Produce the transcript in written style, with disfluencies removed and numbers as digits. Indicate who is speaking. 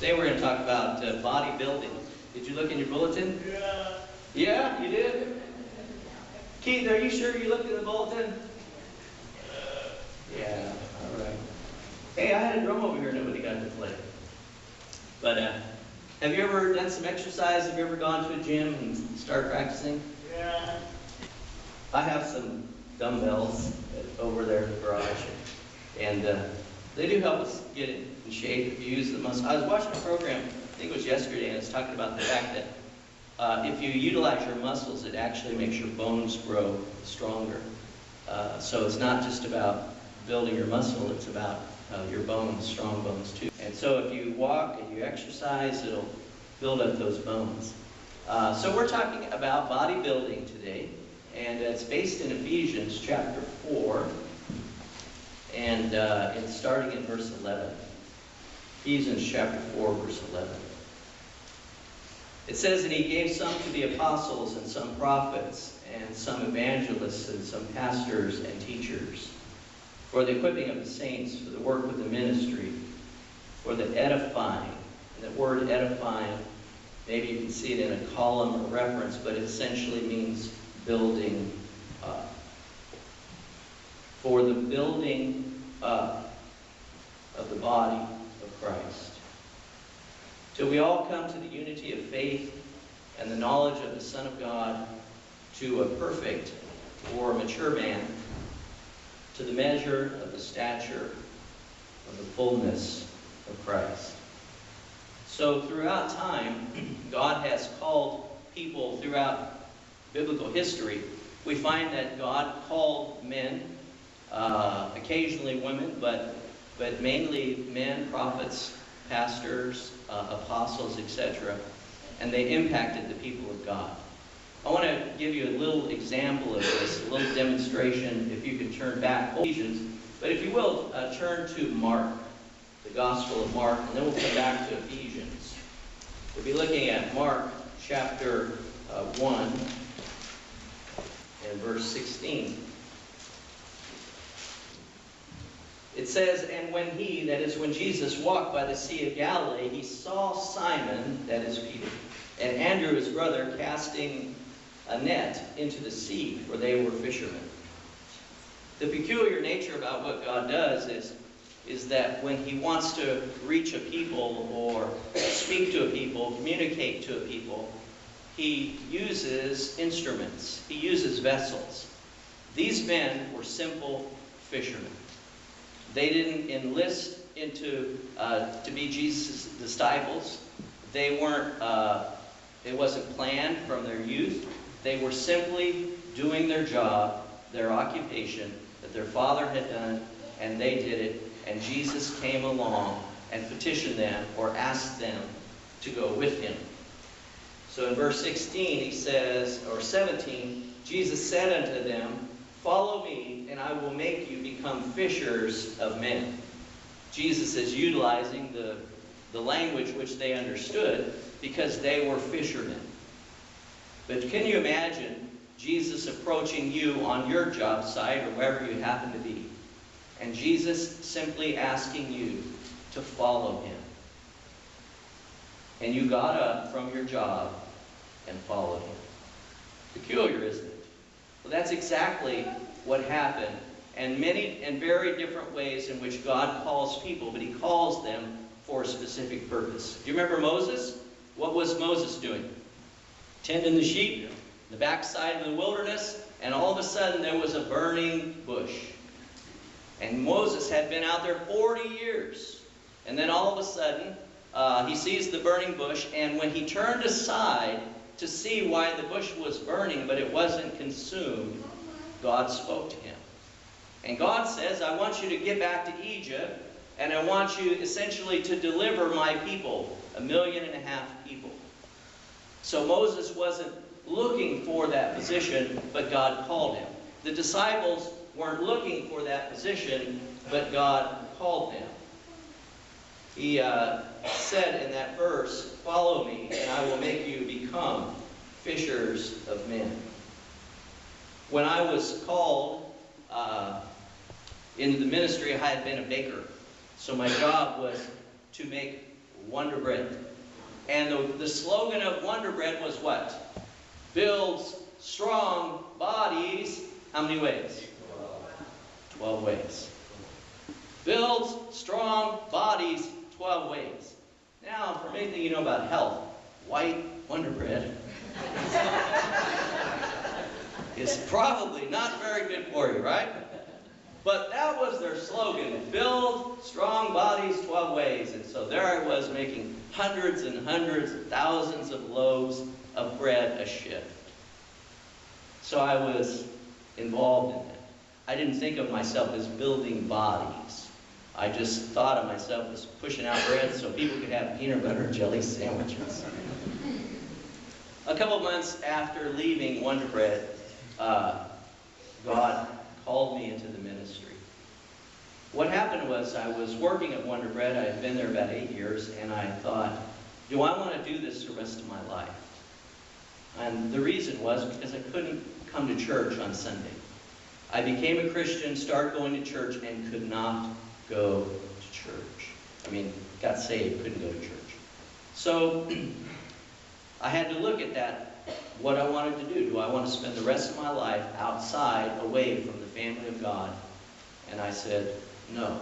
Speaker 1: Today we're going to talk about bodybuilding. Did you look in your bulletin?
Speaker 2: Yeah.
Speaker 1: Yeah, you did? Keith, are you sure you looked in the bulletin? Yeah, all right. Hey, I had a drum over here nobody got to play. But have you ever done some exercise? Have you ever gone to a gym and started practicing?
Speaker 2: Yeah.
Speaker 1: I have some dumbbells over there in the garage. And they do help us get in shape if you use the muscle. I was watching a program, I think it was yesterday, and it's talking about the fact that if you utilize your muscles, it actually makes your bones grow stronger. So it's not just about building your muscle, it's about your bones, strong bones too. And so if you walk and you exercise, it'll build up those bones. So we're talking about bodybuilding today, and it's based in Ephesians chapter 4. And it's starting in verse 11. Ephesians chapter 4, verse 11. It says, "And he gave some to be apostles, and some prophets, and some evangelists, and some pastors and teachers, for the equipping of the saints, for the work of the ministry, for the edifying." And the word edifying, maybe you can see it in a column or reference, but it essentially means building up. For the building up of the body of Christ, till we all come to the unity of faith and the knowledge of the Son of God, to a perfect or mature man, to the measure of the stature of the fullness of Christ. So throughout time, God has called people throughout biblical history. We find that God called men, occasionally women, but mainly men, prophets, pastors, apostles, etc. And they impacted the people of God. I want to give you a little example of this, a little demonstration, if you could turn back to Ephesians. But if you will, turn to Mark, the Gospel of Mark, and then we'll come back to Ephesians. We'll be looking at Mark chapter 1 and verse 16. It says, "And when he," that is when Jesus, "walked by the Sea of Galilee, he saw Simon," that is Peter, "and Andrew his brother casting a net into the sea, for they were fishermen." The peculiar nature about what God does is that when he wants to reach a people or speak to a people, communicate to a people, he uses instruments. He uses vessels. These men were simple fishermen. They didn't enlist to be Jesus' disciples. They weren't. It wasn't planned from their youth. They were simply doing their job, their occupation that their father had done, and they did it. And Jesus came along and petitioned them or asked them to go with him. So in verse 16, he says, or 17, Jesus said unto them, "Follow me, and I will make you become fishers of men." Jesus is utilizing the language which they understood because they were fishermen. But can you imagine Jesus approaching you on your job site or wherever you happen to be, and Jesus simply asking you to follow him? And you got up from your job and followed him. Peculiar, isn't it? Well, that's exactly what happened, and many and very different ways in which God calls people, but he calls them for a specific purpose. Do you remember Moses? What was Moses doing? Tending the sheep in the backside of the wilderness, and all of a sudden there was a burning bush. And Moses had been out there 40 years. And then all of a sudden, he sees the burning bush, and when he turned aside to see why the bush was burning, but it wasn't consumed, God spoke to him. And God says, "I want you to get back to Egypt, and I want you essentially to deliver my people, 1.5 million people." So Moses wasn't looking for that position, but God called him. The disciples weren't looking for that position, but God called them. He said in that verse, "Follow me, and I will make you become fishers of men." When I was called into the ministry, I had been a baker. So my job was to make Wonder Bread. And the slogan of Wonder Bread was what? Builds strong bodies. How many ways? 12 ways. Builds strong bodies 12 ways. Now, from anything you know about health, white Wonder Bread is probably not very good for you, right? But that was their slogan, build strong bodies 12 ways. And so there I was making hundreds and hundreds, thousands of loaves of bread a shift. So I was involved in that. I didn't think of myself as building bodies. I just thought of myself as pushing out bread so people could have peanut butter and jelly sandwiches. A couple months after leaving Wonder Bread, God called me into the ministry. What happened was I was working at Wonder Bread. I had been there about 8 years, and I thought, do I want to do this the rest of my life? And the reason was because I couldn't come to church on Sunday. I became a Christian, started going to church, and could not go to church. I mean, got saved, couldn't go to church. So I had to look at that, what I wanted to do. Do I want to spend the rest of my life outside, away from the family of God? And I said, no.